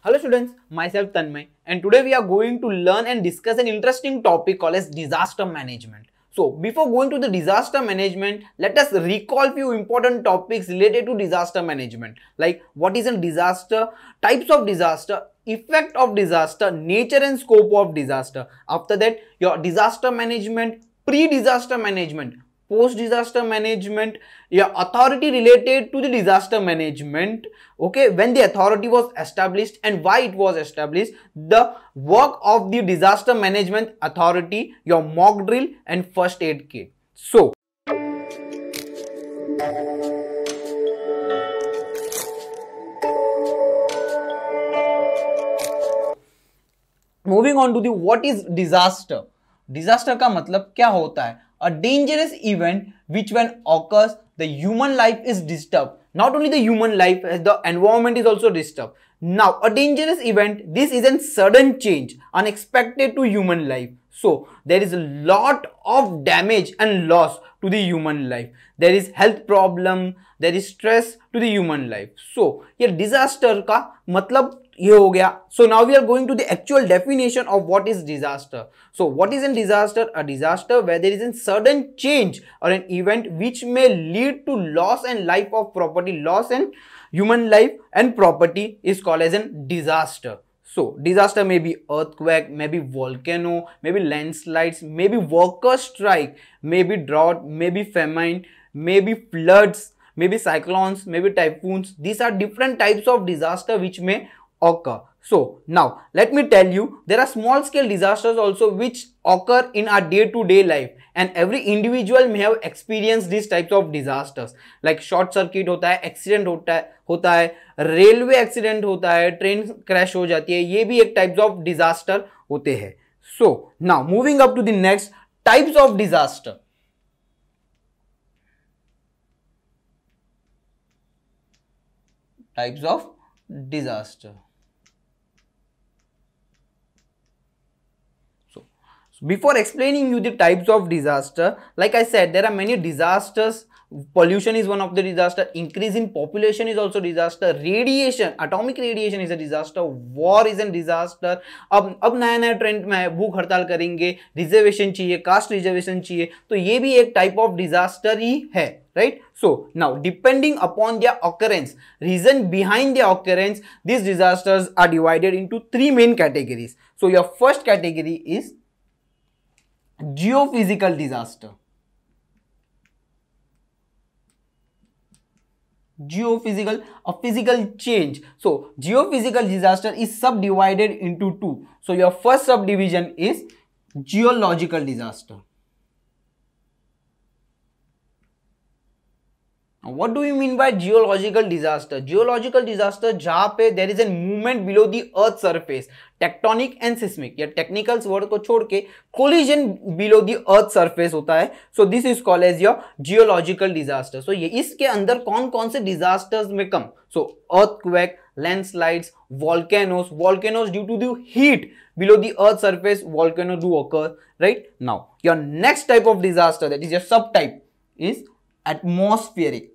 Hello students, myself Tanmay, and today we are going to learn and discuss an interesting topic called as disaster management. So before going to the disaster management, let us recall few important topics related to disaster management, like what is a disaster, types of disaster, effect of disaster, nature and scope of disaster. After that, your disaster management, pre-disaster management, post-disaster management, your authority related to the disaster management, okay, when the authority was established and why it was established, the work of the disaster management authority, your mock drill and first aid kit. So moving on to the what is disaster. Disaster का मतलब क्या होता है? A dangerous event which when occurs the human life is disturbed. Not only the human life, the environment is also disturbed. Now a dangerous event, this is a sudden change unexpected to human life. So there is a lot of damage and loss to the human life. There is health problem, there is stress to the human life. So ये disaster का मतलब ये हो गया. So now we are going to the actual definition of what is disaster. So what is a disaster? A disaster where there is a sudden change or an event which may lead to loss and life of property, loss and human life and property is called as a disaster. So disaster may be earthquake, maybe volcano, maybe landslides, maybe worker strike, maybe drought, maybe famine, maybe floods, maybe cyclones, maybe typhoons. These are different types of disaster which may occur. So now let me tell you, there are small scale disasters also which occur in our day-to-day life, and every individual may have experienced these types of disasters. Like short circuit होता है, accident होता है, railway accident होता है, train crash हो जाती है, ये भी एक types of disaster होते हैं. So now moving up to the next types of disaster. Types of disaster. Before explaining you the types of disaster, like I said, there are many disasters. Pollution is one of the disaster. Increase in population is also disaster. Radiation, atomic radiation is a disaster. War is a disaster. अब नया नया trend में है, भूख हड़ताल करेंगे, reservation चाहिए, caste reservation चाहिए, तो ये भी एक टाइप ऑफ डिजास्टर ही है, right? So now depending upon their occurrence, reason behind their occurrence, these disasters are divided into three main categories. So your first category is geophysical disaster. Geophysical, a physical change. So geophysical disaster is subdivided into two. So your first subdivision is geological disaster. Now, what do we mean by geological disaster? Geological disaster जहाँ पे there is a movement below the earth surface, tectonic and seismic. या technicals word को छोड़ के collision below the earth surface होता है. So this is called as your geological disaster. So ये इसके अंदर कौन कौन से disasters में कम? So earthquake, landslides, volcanoes. Volcanoes due to the heat below the earth surface, volcano do occur, right? Now your next type of disaster, that is your subtype, is atmospheric.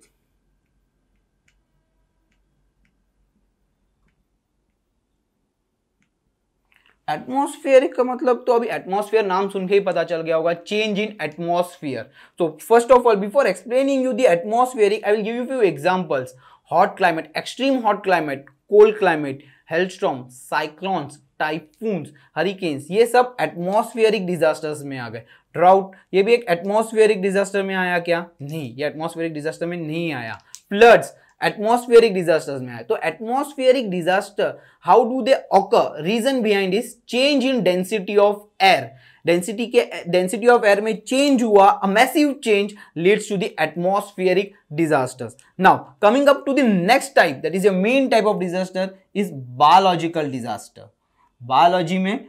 Atmospheric का मतलब तो अभी atmosphere नाम सुन के ही पता चल गया होगा, चेंज इन एटमॉस्फेयर. तो first of all, before explaining you the atmospheric, I will give you few examples. Hot climate, extreme hot climate, cold climate, hailstorm, cyclones, typhoons, hurricanes, ये सब एटमॉस्फेरिक डिजास्टर्स में आ गए. ड्राउट, ये भी एक atmospheric disaster में आया क्या? नहीं, ये एटमॉस्फेरिक डिजास्टर में नहीं आया. फ्लड्स एटमॉस्फेरिक डिजास्टर्स में आए. तो atmospheric disaster how do they occur? Reason behind is change in density of air. Density of air में चेंज हुआ, a massive change leads to the atmospheric disasters. Now coming up to the next type, that is a main type of disaster, is biological disaster. Biology में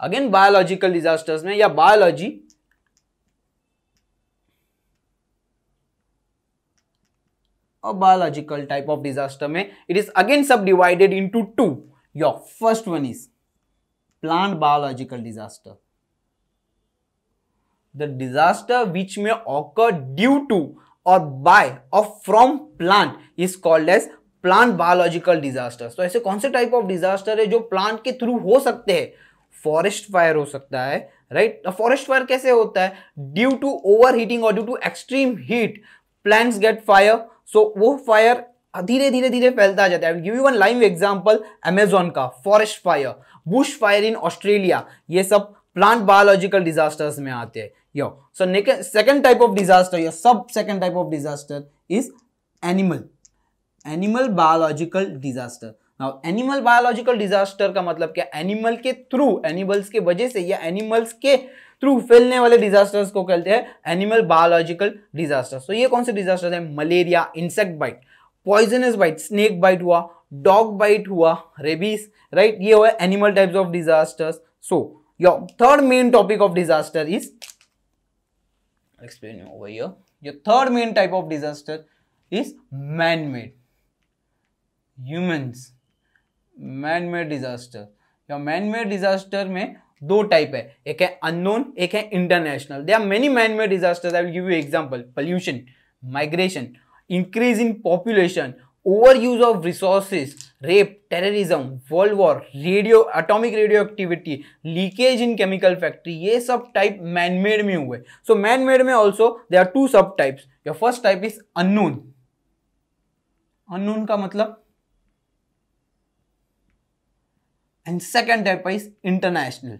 again biological disasters में या biology or biological type of disaster में, it is again subdivided into two. Your first one is plant biological disaster. The disaster which may occur due to or by or from plant is called as plant biological disasters. तो ऐसे कौन से type of disaster है जो plant के through हो सकते हैं? फॉरेस्ट फायर हो सकता है, राइट। फॉरेस्ट फायर कैसे होता है? ड्यू टू ओवर हीटिंग और due to extreme heat plants get fire, so वो फायर धीरे धीरे धीरे फैलता जाता है। Give you one live example Amazon का forest fire, bush fire in Australia, ये सब प्लांट बायोलॉजिकल डिजास्टर्स में आते हैं। Yo so second type of disaster, या सब second type of disaster is animal biological disaster. Now animal biological disaster का मतलब क्या? एनिमल के थ्रू, एनिमल्स के वजह से या एनिमल्स के थ्रू फैलने वाले डिजास्टर्स को कहते हैं एनिमल बायोलॉजिकल डिजास्टर। तो ये कौन से डिजास्टर है? Malaria, insect bite, poisonous bite, snake bite हुआ, डॉग बाइट हुआ, रेबीज, राइट। ये हुआ animal types of disasters. So your third main topic of disaster is, explain over here, your third main type of disaster is man-made, humans, man-made disaster। या man-made disaster में दो type है, एक है unknown, एक है international। there are many man-made disasters, I will give you example: pollution, migration, increase in population, overuse of resources, rape, terrorism, world war, atomic radioactivity, leakage in chemical factory, ये सब type man-made में हुए। So man-made में also there are two subtypes। Your first type is unknown। unknown का मतलब, and second type is international।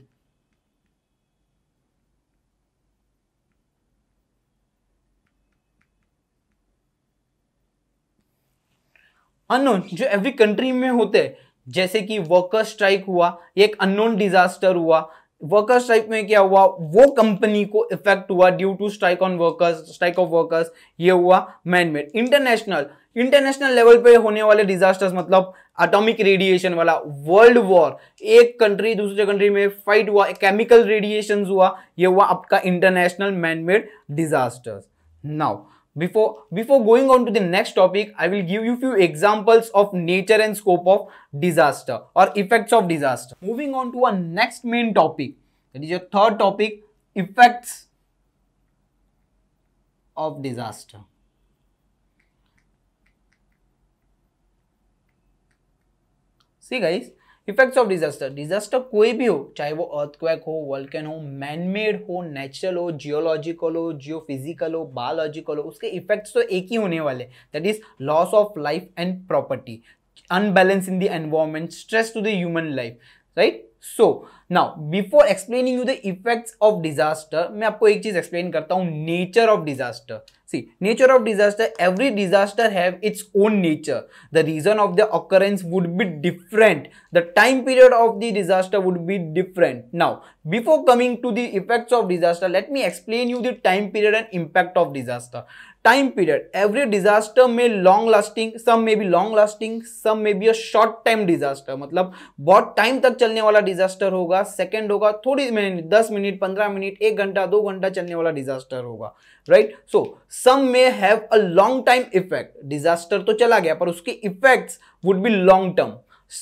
Unknown जो every country में होते हैं, जैसे कि वर्कर स्ट्राइक हुआ, ये एक अननोन डिजास्टर हुआ। वर्कर स्ट्राइक में क्या हुआ? वो कंपनी को इफेक्ट हुआ due to strike on workers, strike of workers, ये हुआ मैन मेड। इंटरनेशनल लेवल पे होने वाले डिजास्टर्स मतलब एटॉमिक रेडिएशन वाला, वर्ल्ड वॉर, एक कंट्री दूसरे कंट्री में फाइट हुआ, केमिकल रेडिएशन हुआ, ये हुआ आपका international man made disasters. Now Before going on to the next topic, I will give you few examples of nature and scope of disaster or effects of disaster. Moving on to our next main topic, that is your third topic, effects of disaster. See guys, effects of disaster. Disaster कोई भी हो, चाहे वो earthquake हो, वोल्केन हो, manmade हो, natural हो, geological हो, जियोफिजिकल हो, बायोलॉजिकल हो, उसके इफेक्ट्स तो एक ही होने वाले, that is loss of life and property, unbalance in the environment, stress to the human life, right. So now before explaining you the effects of disaster, मैं आपको एक चीज एक्सप्लेन करता हूं, nature of disaster. See, nature of disaster, every disaster have its own nature. The reason of the occurrence would be different. The time period of the disaster would be different. Now, before coming to the effects of disaster, let me explain you the time period and impact of disaster. Time period, every disaster may long lasting, some may be long lasting, some may be a short time disaster। मतलब बहुत time तक चलने वाला disaster होगा, second होगा, थोड़ी minute, 10 minute, 15 minute, 1 घंटा, 2 घंटा चलने वाला डिजास्टर होगा, right. So some may have a long time effect. Disaster तो चला गया पर उसके effects would be long term.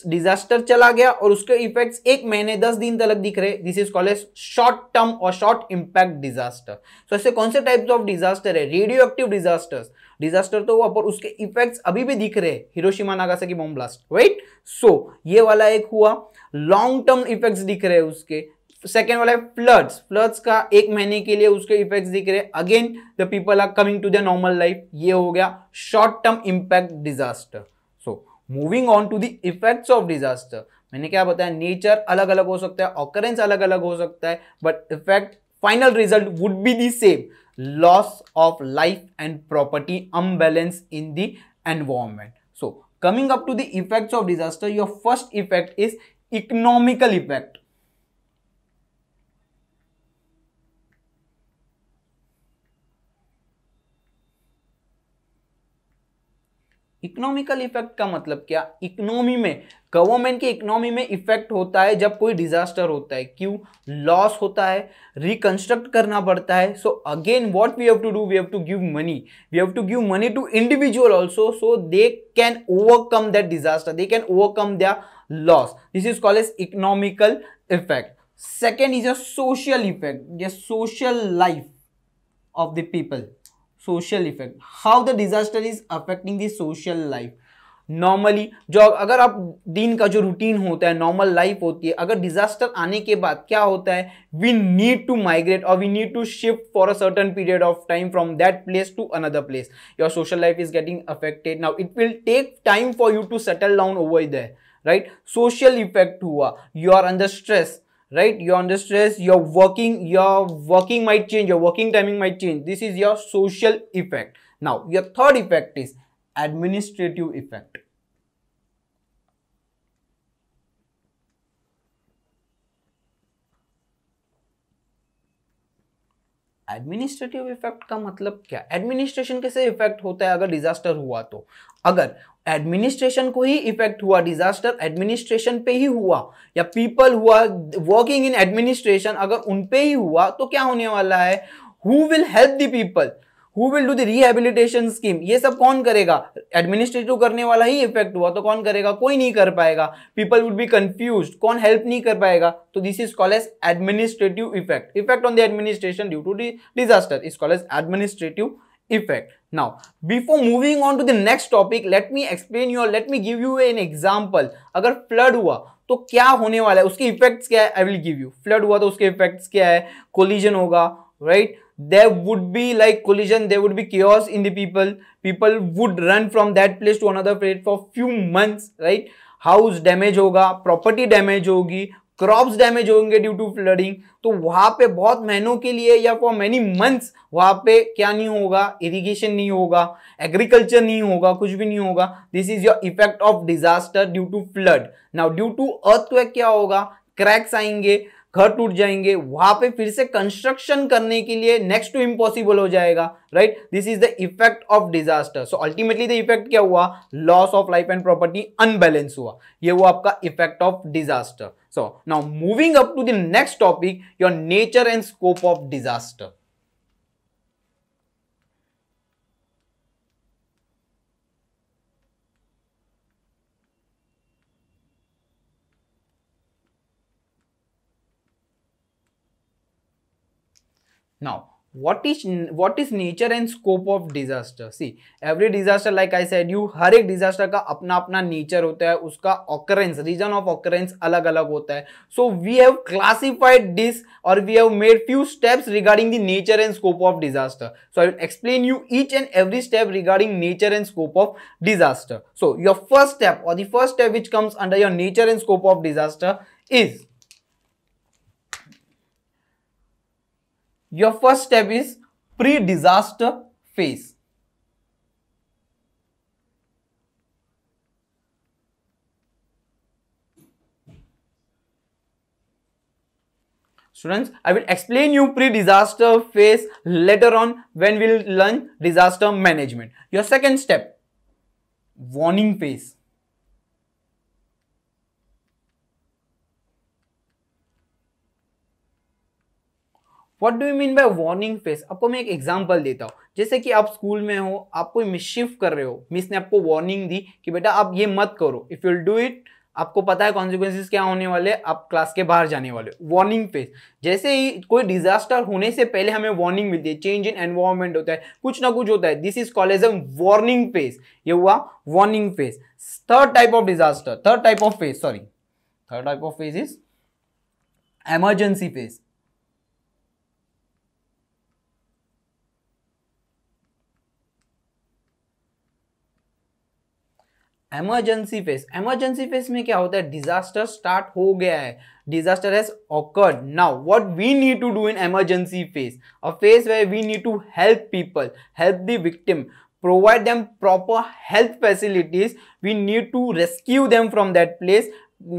Disaster चला गया और उसके इफेक्ट्स 1 महीने 10 दिन तक दिख रहे, this is called as short term और शॉर्ट इंपैक्ट डिजास्टर। सो ऐसे कौन से टाइप्स ऑफ डिजास्टर है? रेडियो एक्टिव डिजास्टर्स, डिजास्टर तो हुआ पर उसके इफेक्ट्स अभी भी दिख रहे, Hiroshima Nagasaki bomb blast, right. So ये वाला एक हुआ, लॉन्ग टर्म इफेक्ट्स दिख रहे उसके। सेकेंड वाला है फ्लड्स, फ्लड्स का 1 महीने के लिए उसके इफेक्ट्स दिख रहे, again the people are coming to the normal life, ये हो गया short term impact disaster. So moving on to the effects of disaster, मैंने क्या बताया, नेचर अलग अलग हो सकता है, ऑकरेंस अलग अलग हो सकता है, but effect final result would be the same, loss of life and property, unbalance in the environment. So coming up to the effects of disaster, your first effect is economical effect. Economical effect का मतलब क्या? Economy में, government की economy में effect होता है जब कोई डिजास्टर होता है। क्यों? लॉस होता है, रिकंस्ट्रक्ट करना पड़ता है। So again what we have to do, we have to give money, we have to give money to individual also, so they can overcome that disaster, they can overcome their loss, this is called as economical effect. Second is a social effect, the social life of the people, social effect, how the disaster is affecting the social life. Normally जो अगर आप दिन का जो routine होता है, normal life होती है, अगर डिजास्टर आने के बाद क्या होता है, वी नीड टू माइग्रेट और we need to shift for a certain period of time from that place to another place. Your social life is getting affected. Now it will take time for you to settle down over there, right. Social effect हुआ, you are under stress, right? You're under stress, your working might change, your working timing might change. This is your social effect. Now your third effect is administrative effect. Administrative effect का मतलब क्या? Administration कैसे effect होता है अगर disaster हुआ तो? अगर एडमिनिस्ट्रेशन को ही इफेक्ट हुआ, डिजास्टर एडमिनिस्ट्रेशन पे ही हुआ या पीपल हुआ वर्किंग इन एडमिनिस्ट्रेशन, अगर उन पे ही हुआ तो क्या होने वाला है? Who will help the people, who will do the rehabilitation scheme? ये सब कौन करेगा? एडमिनिस्ट्रेटिव करने वाला ही इफेक्ट हुआ तो कौन करेगा? कोई नहीं कर पाएगा. पीपल वुड बी कंफ्यूज्ड, कौन हेल्प नहीं कर पाएगा? तो this is called as administrative effect. Effect on the administration due to the disaster is called as administrative effect. Now before moving on to the next topic, let me give you an example. अगर flood हुआ तो क्या होने वाला है, उसके effects क्या है, आई विल गिव यू. फ्लड हुआ तो उसके इफेक्ट्स क्या है? कोलिजन होगा, right. There would be like collision, there would be chaos in the people would run from that place to another place for few months, right. House damage होगा, property damage होगी, crops damage होंगे due to flooding. तो वहां पे बहुत महीनों के लिए या फॉर मेनी मंथ्स वहां पे क्या नहीं होगा? इरिगेशन नहीं होगा, एग्रीकल्चर नहीं होगा, कुछ भी नहीं होगा. This is your effect of disaster due to flood. Now due to earthquake क्या होगा? क्रैक्स आएंगे, घर टूट जाएंगे, वहां पे फिर से कंस्ट्रक्शन करने के लिए नेक्स्ट टू इम्पॉसिबल हो जाएगा, right. This is the effect of disaster. So ultimately the effect क्या हुआ? Loss of life and property, unbalance हुआ. ये हुआ आपका effect of disaster. So now moving up to the next topic, your nature and scope of disaster. Now, what is nature and scope of disaster? See, every disaster, like I said you, हर एक disaster का अपना अपना nature होता है, उसका occurrence, region of occurrence अलग अलग होता है. So we have classified this or we have made few steps regarding the nature and scope of disaster. So I will explain you each and every step regarding nature and scope of disaster. So your first step or the first step which comes under your nature and scope of disaster is, your first step is pre-disaster phase. Students, I will explain you pre-disaster phase later on when we will learn disaster management. Your second step, warning phase. What do you mean by warning phase? आपको मैं एक example देता हूँ. जैसे कि आप school में हो, आप कोई मिसशिफ कर रहे हो, मिस ने आपको वार्निंग दी कि बेटा आप ये मत करो. If you will do it, आपको पता है कॉन्सिक्वेंसेस क्या होने वाले, आप क्लास के बाहर जाने वाले. वार्निंग फेज, जैसे ही कोई डिजास्टर होने से पहले हमें वार्निंग मिलती है, चेंज इन एनवायरनमेंट होता है, कुछ ना कुछ होता है, this is called as a warning phase. ये हुआ warning phase. Third type of disaster, third type of phase is emergency phase. Emergency phase में क्या होता है? डिजास्टर स्टार्ट हो गया है, disaster has occurred. Now what we need to do in emergency phase, a phase where we need to help people, help the victim, provide them proper health facilities. We need to rescue them from that place,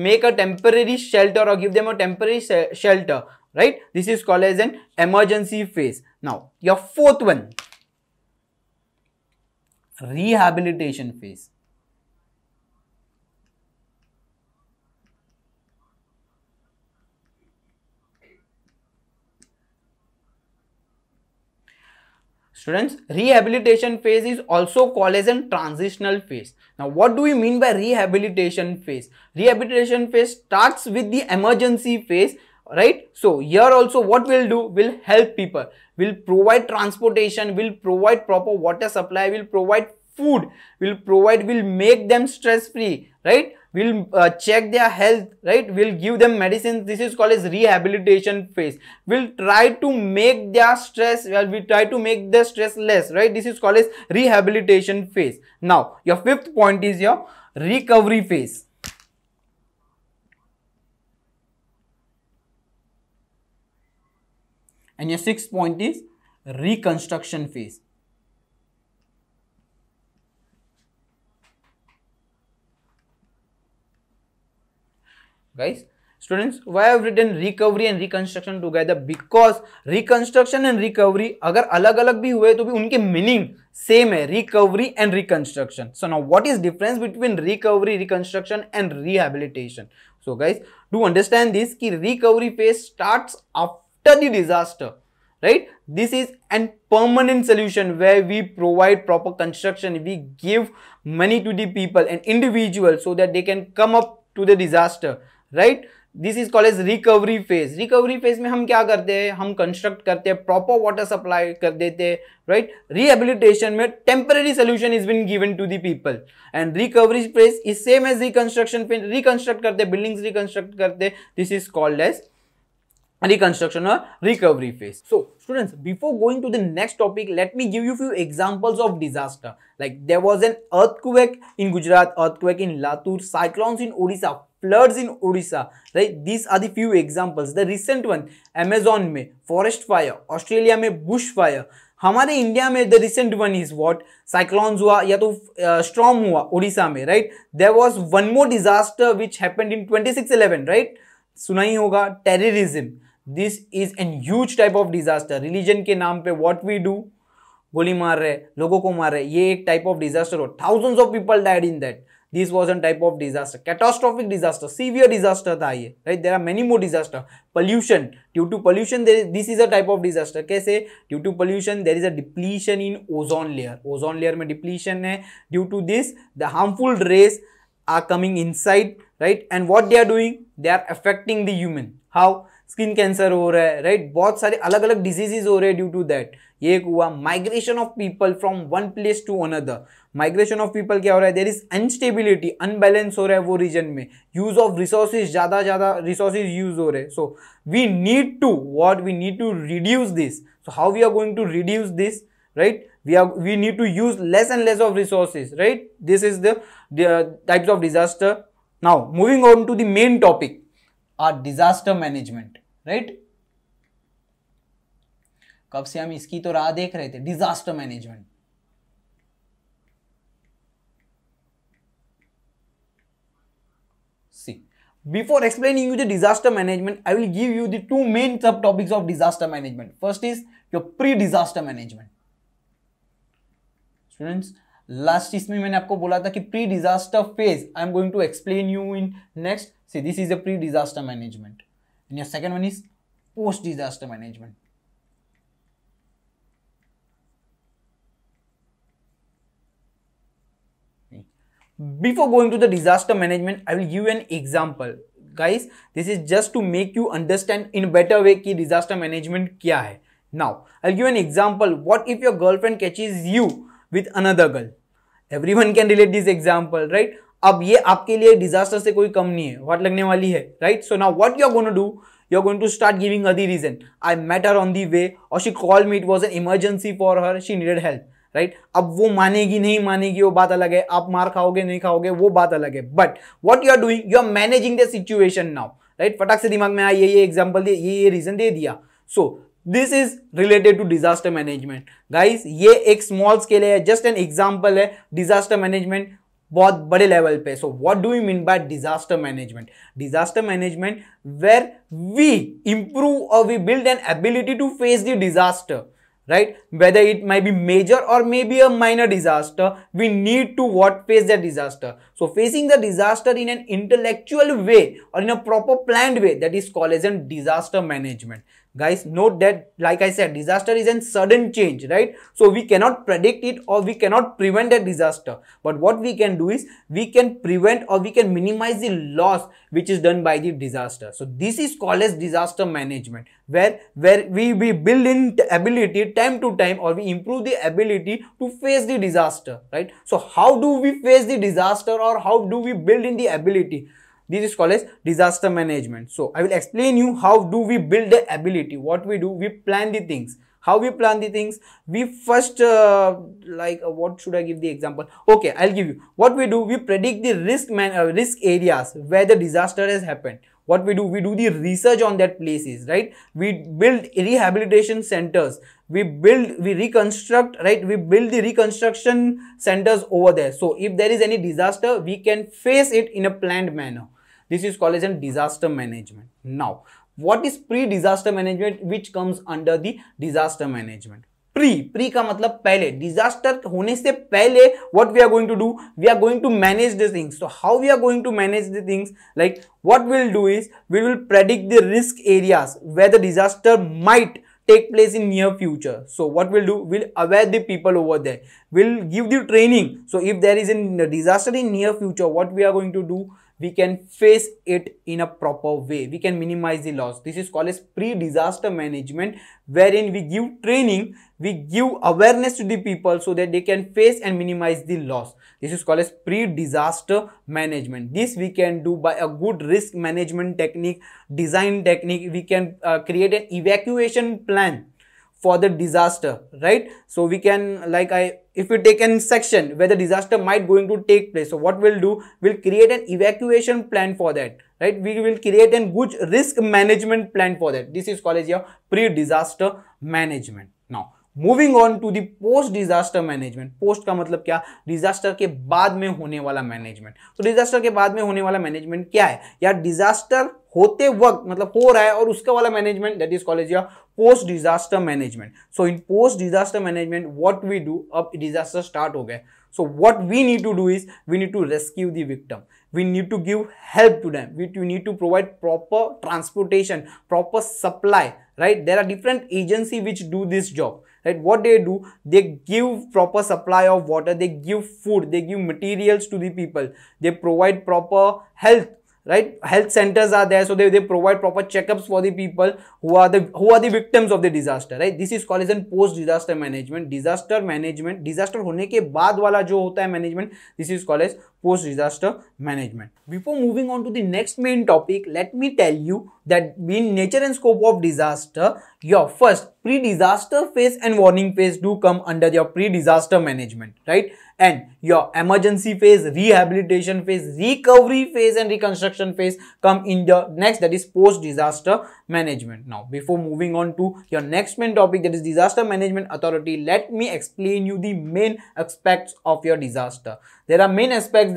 make a temporary shelter or give them a temporary shelter, right? This is called as an emergency phase. Now your fourth one, rehabilitation phase. Students, rehabilitation phase is also called as a transitional phase. Now, what do we mean by rehabilitation phase? Rehabilitation phase starts with the emergency phase, right? So, here also what we'll do, we'll help people, we'll provide transportation, we'll provide proper water supply, we'll provide food, will provide, will make them stress free, right? Will check their health, right? Will give them medicines. This is called as rehabilitation phase. Will try to make their stress, well, we try to make the stress less, right? This is called as rehabilitation phase. Now your fifth point is your recovery phase. And your sixth point is reconstruction phase. Guys, students, why I have written recovery and reconstruction together? Because reconstruction and recovery अगर अलग अलग भी हुए तो भी उनके meaning same है, recovery and reconstruction. So now what is difference between recovery, reconstruction and rehabilitation? So guys, to understand this, कि recovery phase starts after the disaster, right? This is an permanent solution where we provide proper construction, we give money to the people and individuals so that they can come up to the disaster, right? This is called as recovery phase. Recovery phase में हम क्या करते हैं? हम construct करते हैं, proper water supply कर देते हैं, right? Rehabilitation में temporary solution is been given to the people, and recovery phase is same as reconstruction phase. Reconstruct करते हैं, buildings reconstruct करते हैं. This is called as reconstruction or recovery phase. So students, before going to the next topic, let me give you few examples of disaster. Like there was an earthquake in Gujarat, earthquake in Latur, cyclones in Odisha, floods in Odisha, right? These are the few examples. The recent one, Amazon में forest fire, Australia में bush fire, हमारे India में the recent one is what? Cyclones हुआ या तो storm हुआ ओडिशा में, right? There was one more disaster which happened in 26/11, right? सुना ही होगा, terrorism. This is a huge type of disaster. Religion के नाम पे what we do, गोली मार रहे, लोगों को मार रहे, ये एक type of disaster हो. Thousands of people died in that. This was a type of disaster. Catastrophic disaster, severe disaster था ये, right? There are many more disaster. Pollution, due to pollution, this is a type of disaster. कैसे? Due to pollution, there is a depletion in ozone layer. Ozone layer में depletion है. Due to this, the harmful rays are coming inside, right? And what they are doing? They are affecting the human. How? Skin cancer हो रहा है, right? बहुत सारे अलग अलग diseases हो रहे हैं ड्यू टू दैट. ये एक हुआ. Migration of people from one place to another. Migration of people क्या हो रहा है? देयर इज अनस्टेबिलिटी, अनबैलेंस हो रहा है वो रीजन में. यूज ऑफ रिसोर्सेज, ज्यादा रिसोर्सेज यूज हो रहे हैं. So we need to what? We need to reduce this. So how we are going to reduce this, right? We need to use less and less of resources, right? This is the types of disaster. Now moving on to the main topic, our disaster management, right? कब से हम इसकी तो राह देख रहे थे, disaster management. See, before explaining you the disaster management, I will give you the two main subtopics of disaster management. First is your pre-disaster management. Students, last इसमें मैंने आपको बोला था कि pre disaster phase I am going to explain you in next. See this is a pre disaster management and your second one is post disaster management. Before going to the disaster management, I will give you an example. Guys, this is just to make you understand in a better way कि disaster management क्या है. Now, I'll give you an example. What if your girlfriend catches you with another girl? Everyone can relate this example, right? अब ये आपके लिए disaster से कोई कम नहीं है, what लगने वाली है, right? So now what you're going to do? You're going to start giving her the reason. I met her on the way, or she called me, it was an emergency for her, she needed help. Right अब वो मानेगी नहीं मानेगी वो बात अलग है. आप मार खाओगे नहीं खाओगे वो बात अलग है. But what you are doing, you are managing the situation now. Right फटाक से दिमाग में आया ये एग्जांपल दे, ये रीजन दे दिया. So this is related to disaster management. Guys ये एक स्मॉल स्केल है, जस्ट एन एग्जांपल है. डिजास्टर मैनेजमेंट बहुत बड़े लेवल पे. So what do you mean by disaster management? Disaster management where we improve और we build an ability to face the disaster. Right, whether it might be major or maybe a minor disaster, we need to face that disaster. So facing the disaster in an intellectual way or in a proper planned way, that is called as a disaster management. Guys, note that, like I said, disaster is a sudden change, right? So we cannot predict it or we cannot prevent a disaster. But what we can do is we can prevent or we can minimize the loss which is done by the disaster. So this is called as disaster management, where we build in the ability time to time, or we improve the ability to face the disaster, right? So how do we face the disaster, or how do we build in the ability? This is called as disaster management. So I will explain you how do we build the ability. What we do, we plan the things. How we plan the things? We first what should I give the example? Okay, I'll give you. What we do, we predict the risk areas where the disaster has happened. What we do, we do the research on that places, right? We build rehabilitation centers. We reconstruct, right? We build the reconstruction centers over there. So if there is any disaster, we can face it in a planned manner. This is called as a disaster management. Now, what is pre-disaster management, which comes under the disaster management? Pre का मतलब पहले, disaster होने से पहले what we are going to do? We are going to manage the things. So how we are going to manage the things? Like what we'll do is we will predict the risk areas where the disaster might take place in near future. So what we'll do, we'll aware the people over there. We'll give the training. So if there is a disaster in near future, what we are going to do? We can face it in a proper way. We can minimize the loss. This is called as pre-disaster management, wherein we give training, we give awareness to the people so that they can face and minimize the loss. This is called as pre-disaster management. This we can do by a good risk management technique, design technique. We can create an evacuation plan for the disaster, right? So we can, if we take a section where the disaster might going to take place, so what we'll do, we'll create an evacuation plan for that, right? We will create a good risk management plan for that. This is called as your pre-disaster management. Now moving on to the post disaster management. Post का मतलब क्या? Disaster के बाद में होने वाला management. तो disaster के बाद में होने वाला मैनेजमेंट क्या है? या डिजास्टर होते वक्त मतलब हो रहा है और उसका वाला management, that is called as your post disaster management. So in post disaster management what we do, अब डिजास्टर स्टार्ट हो गया, so what we need to do is we need to rescue the victim. We need to give help to them. We need to provide proper transportation, proper supply, right? There are different agencies which do this job, right? What they do, they give proper supply of water, they give food, they give materials to the people, they provide proper health, right? Health centers are there, so they provide proper checkups for the people who are the victims of the disaster, right? This is called as post disaster management. Disaster management, disaster होने के बाद वाला जो होता है management, this is called as post disaster management. Before moving on to the next main topic, let me tell you that in nature and scope of disaster, your first pre-disaster phase and warning phase do come under your pre-disaster management, right? And your emergency phase, rehabilitation phase, recovery phase and reconstruction phase come in the next, that is post-disaster management. Now, before moving on to your next main topic, that is disaster management authority, let me explain you the main aspects of your disaster. There are main aspects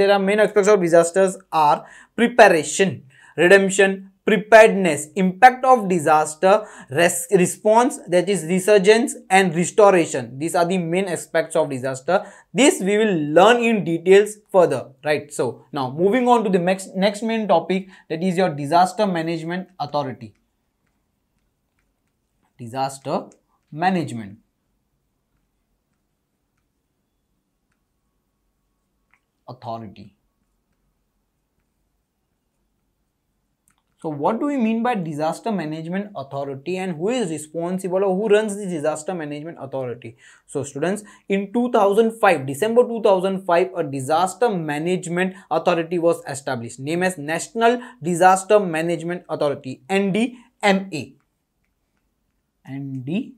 of disasters are preparation, redemption, preparedness, impact of disaster, response, that is resurgence, and restoration. These are the main aspects of disaster. This we will learn in details further, right? So now moving on to the next main topic, that is your disaster management authority. Disaster management authority. So what do we mean by disaster management authority, and who is responsible or who runs the disaster management authority? So students, in 2005, December 2005, a disaster management authority was established, named as National Disaster Management Authority, NDMA. NDMA.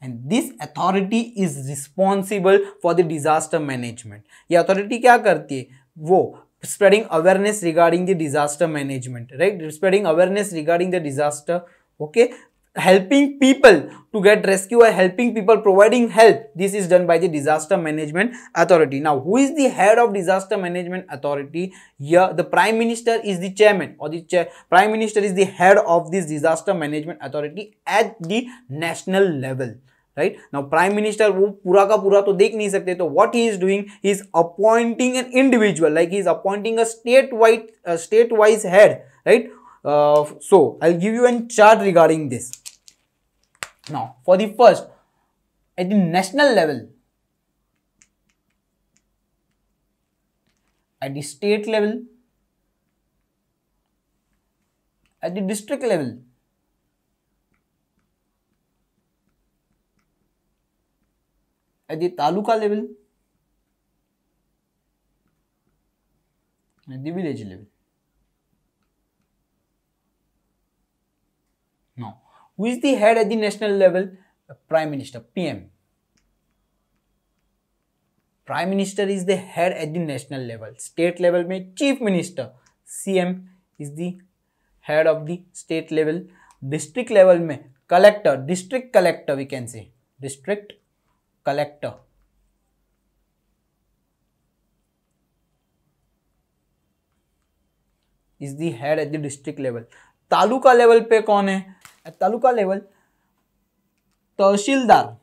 And this authority is responsible for the disaster management. ये authority क्या करती है? वो spreading awareness regarding the disaster management, right? Spreading awareness regarding the disaster, okay? Helping people to get rescue or helping people, providing help. This is done by the disaster management authority. Now, who is the head of disaster management authority? Here, the prime minister is the chairman, or the prime minister is the head of this disaster management authority at the national level. Right? Now, Prime Minister वो पूरा का पूरा तो देख नहीं सकते, तो what he is doing, he is appointing an individual, like he is appointing a state-wise head, right? So I'll give you a chart regarding this. Now, for the first, at the national level, at the state level, at the district level, at the taluka level, at the village level. Now, who is the head at the national level? The Prime Minister, PM. Prime Minister is the head at the national level. State level में Chief Minister, CM is the head of the state level. District level में Collector, District Collector we can say. District Collector. Is the head at the district level. Taluka level पे कौन है? At taluka level tehsildar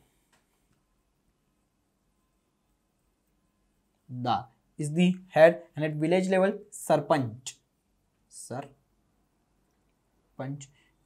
is the head, and at village level sarpanch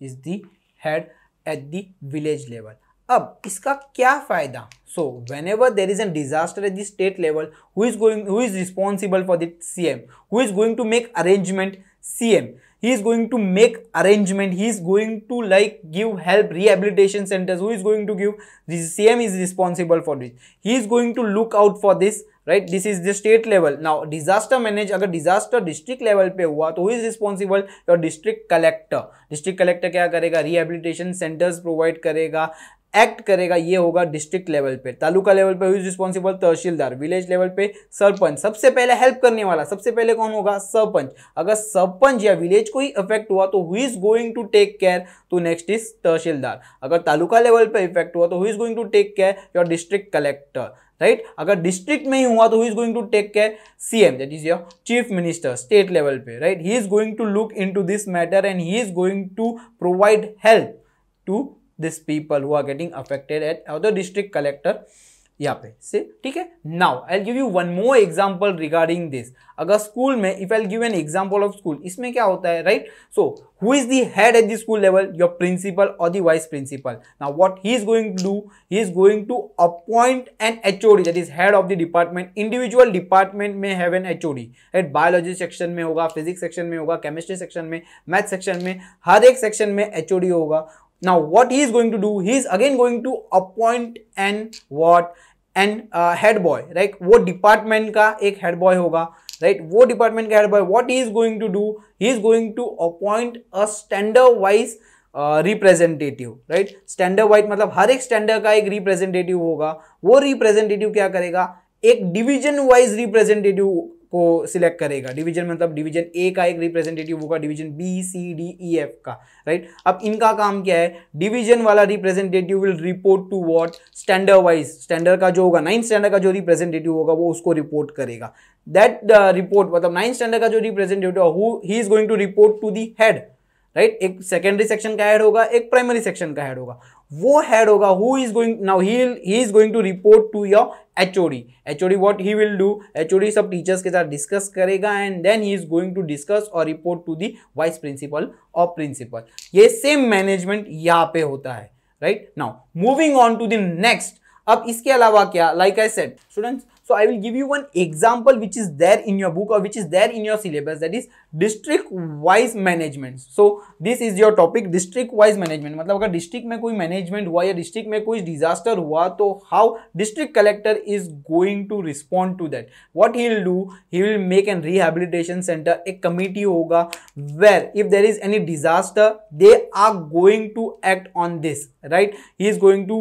is the head at the village level. अब इसका क्या फायदा? So whenever there is a disaster at the state level, who is responsible for the CM? Who is going to make arrangement? CM. He is going to make arrangement. He is going to like give help, rehabilitation centers. Who is going to give? The CM is responsible for this. He is going to look out for this, right? This is the state level. Now disaster manage, अगर disaster district level पे हुआ तो who is responsible? Your district collector. District collector क्या करेगा? Rehabilitation centers provide करेगा, act करेगा, ये होगा डिस्ट्रिक्ट लेवल पे. तालुका लेवल पे who is responsible? Tehsildar. Village level पे सरपंच. सबसे पहले हेल्प करने वाला सबसे पहले कौन होगा? सरपंच. अगर सरपंच या विलेज को ही इफेक्ट हुआ तो who is going to take care? तो नेक्स्ट इज तहसीलदार. अगर तालुका लेवल पे इफेक्ट हुआ तो who is going to take care? Your district collector, right. अगर डिस्ट्रिक्ट में ही हुआ तो who is going to take care? CM, that is your chief minister state level पे, right. He is going to look into this matter and he is going to provide help to this people who are getting affected at the district collector यहाँ पे से. ठीक है. Now I will give you one more example regarding this. अगर school में if I give an example of school, इसमें क्या होता है, right. So who is the head at the school level? Your principal और the vice principal. Now what he is going to do? He is going to appoint an HOD, that is head of the department. Individual department में have an HOD, right. Biology section में होगा, physics section में होगा, chemistry section में, math section में, हर एक section में एचओडी होगा. Now what he is going to do? He is again going to appoint an head boy, right? वो डिपार्टमेंट का एक हेड बॉय होगा, right? वो डिपार्टमेंट का head boy. what he is going to do? He is going to appoint a standard wise representative, right. Standard wise मतलब हर एक standard का एक रिप्रेजेंटेटिव होगा. वो रिप्रेजेंटेटिव क्या करेगा? एक डिवीजन वाइज रिप्रेजेंटेटिव को सिलेक्ट करेगा. डिवीजन मतलब डिवीजन ए का एक रिप्रेजेंटेटिव होगा, division B C D E F का, राइट. अब इनका काम क्या है? डिवीजन वाला representative will report to what? Standard wise. Standard का जो होगा 9th स्टैंडर्ड का जो रिप्रेजेंटेटिव होगा वो उसको रिपोर्ट करेगा. दैट रिपोर्ट मतलब 9th स्टैंडर्ड का जो representative who he is going to report to the head, right. एक सेकेंडरी सेक्शन का हेड होगा, एक प्राइमरी सेक्शन का हेड होगा. वो हेड होगा who is going now he is going to report to your HOD. HOD what he will do? HOD सब teachers के साथ डिस्कस करेगा and then he is going to discuss और report to the vice principal और principal. ये same management यहाँ पे होता है, right. Now moving on to the next. अब इसके अलावा क्या? Like I said students, so I will give you one example which is there in your book or which is there in your syllabus, that is district wise management. So this is your topic, district wise management. मतलब अगर district में कोई management हुआ या district में कोई disaster हुआ तो how district collector is going to respond to that. What he will do? He will make an rehabilitation centre. एक कमिटी होगा where if there is any disaster they are going to act on this, right. He is going to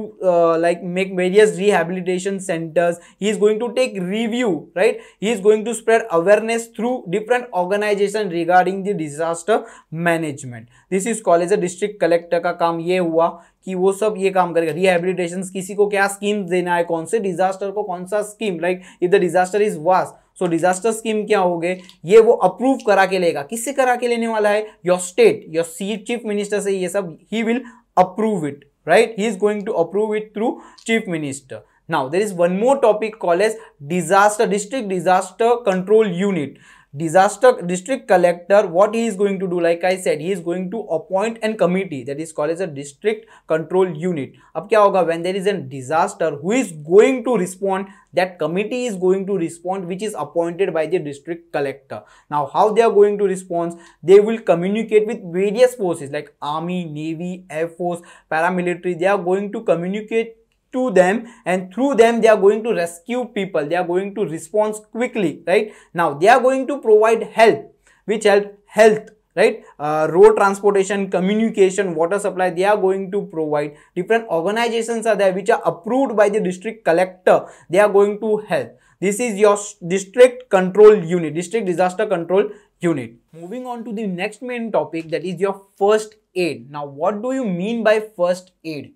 like make various rehabilitation centers. He is going to take review, right. He is going to spread awareness through different organization regarding the disaster management. This is called as a district collector. का काम ये हुआ कि वो सब ये काम करेगा. रिहेबिलिटेशन, किसी को क्या स्कीम देना है, कौन से डिजास्टर को कौन सा scheme, like if the disaster is vast so disaster scheme क्या हो गए, ये वो अप्रूव करा के लेगा. किससे करा के लेने वाला है? Your state, your chief minister से ये सब he will approve it, right. He is going to approve it through chief minister. Now there is one more topic called as district disaster control unit. district collector, what he is going to do, like I said, he is going to appoint a committee that is called as a district control unit. अब क्या होगा, when there is a disaster, who is going to respond? That committee is going to respond, which is appointed by the district collector. Now how they are going to respond? They will communicate with various forces like army, navy, air force, paramilitary. They are going to communicate to them, and through them they are going to rescue people. They are going to respond quickly, right? Now they are going to provide help, which help health, right? Road transportation, communication, water supply. They are going to provide. Different organizations are there which are approved by the district collector. They are going to help. This is your district control unit, district disaster control unit. Moving on to the next main topic, that is your first aid. Now what do you mean by first aid?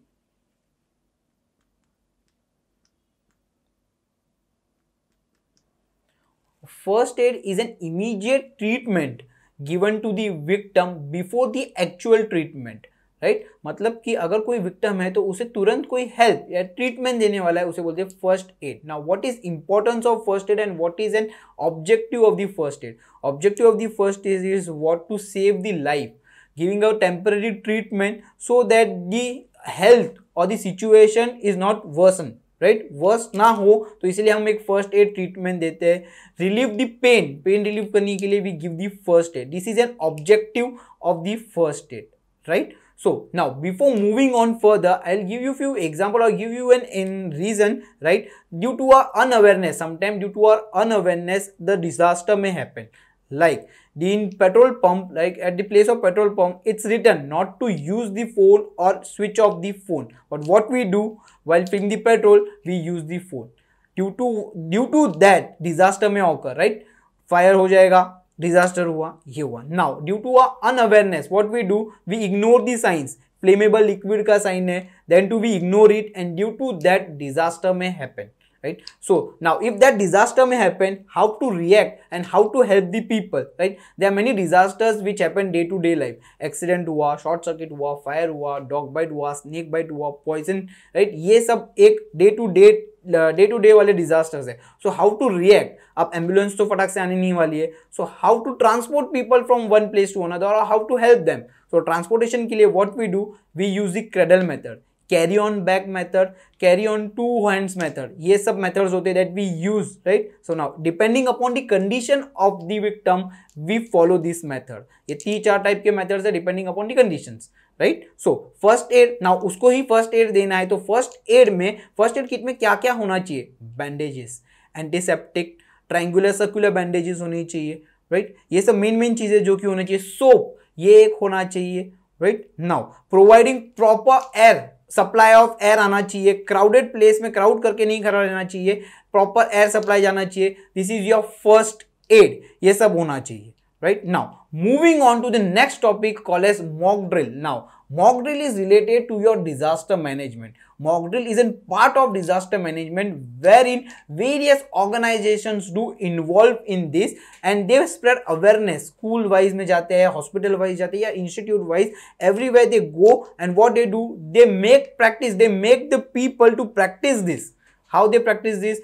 First aid is an immediate treatment given to the victim before the actual treatment, right? मतलब कि अगर कोई victim है तो उसे तुरंत कोई help या treatment देने वाला है, उसे बोलते हैं first aid. Now what is importance of first aid and what is an objective of the first aid? Objective of the first aid is what? To save the life, giving a temporary treatment so that the health or the situation is not worsened, right, worse ना हो, तो इसलिए हम एक first aid treatment देते हैं. Relieve the pain, pain relieve करने के लिए we give the first aid. This is an objective of the first aid, right? So now before moving on further, I'll give you few example or give you an reason, right? Due to our unawareness, sometimes due to our unawareness, the disaster may happen. Like in petrol pump, like at the place of petrol pump, it's written not to use the phone or switch off the phone. But what we do while filling the petrol, we use the phone. Due to that, disaster may occur, right? Fire हो जाएगा, disaster हुआ, ये हुआ. Now due to our unawareness, what we do, we ignore the signs. Flammable liquid का sign है, then to we ignore it, and due to that disaster may happen. Right? So now if that disaster may happen, how to react and how to help the people, right? There are many disasters which happen day to day life. Accident हुआ, short circuit हुआ, fire हुआ, dog bite हुआ, snake bite हुआ, poison, right? ये सब एक day to day वाले disasters है. So how to react? अब ambulance तो फटाक से आने नहीं वाली है. So how to transport people from one place to another, or how to help them? So transportation के लिए what we do? We use the cradle method, carry on back method, carry on two hands method. ये सब methods होते हैं that we use, right? So now depending upon the condition of the victim, we follow this method. ये 3-4 type के methods है depending upon the conditions, right? So first aid, now उसको ही first aid देना है, तो first aid में, first aid kit में क्या क्या होना चाहिए? Bandages, antiseptic, triangular circular bandages होनी चाहिए, right? ये सब मेन चीजें जो कि होना चाहिए. soap ये एक होना चाहिए, right? Now providing proper air, supply of air आना चाहिए. क्राउडेड प्लेस में क्राउड करके नहीं खड़ा रहना चाहिए, प्रॉपर एयर सप्लाई जाना चाहिए. This is your first aid. ये सब होना चाहिए, right? Now moving on to the next topic called as mock drill. Now mock drill is related to your disaster management. Mock drill is a part of disaster management wherein various organizations do involve in this and they spread awareness. School wise में जाते हैं, hospital wise जाते हैं या institute wise, everywhere they go, and what they do, they make practice, they make the people to practice this. How they practice this?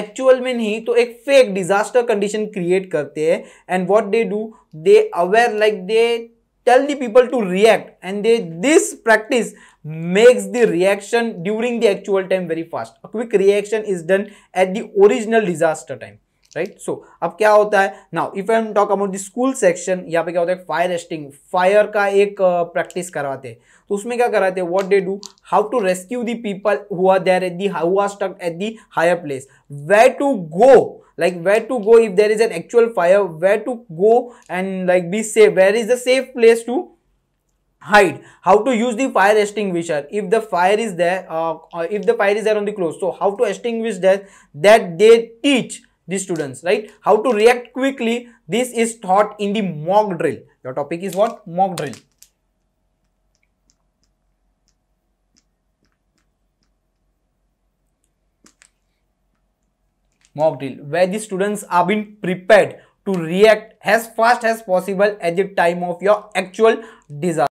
Actual में नहीं तो एक फेक डिजास्टर कंडीशन क्रिएट करते हैं. And what they do, they aware, like they tell the people to react, and this practice makes the reaction during the actual time very fast. A quick reaction is done at the original disaster time, right? So अब क्या होता है, now if I talk about the school section, यहाँ पे क्या होता है, fire existing, fire का एक प्रैक्टिस करवाते हैं. तो उसमें क्या कराते हैं, what they do, how to rescue the people who are there at the, who are stuck at the higher place, where to go, like where to go if there is an actual fire, where to go and like be safe, where is the safe place to hide, how to use the fire extinguisher if the fire is there, if the fire is there on the clothes, so how to extinguish that they teach the students, right? How to react quickly. This is taught in the mock drill. Your topic is what? Mock drill. Mock drill, where the students are being prepared to react as fast as possible at the time of your actual disaster.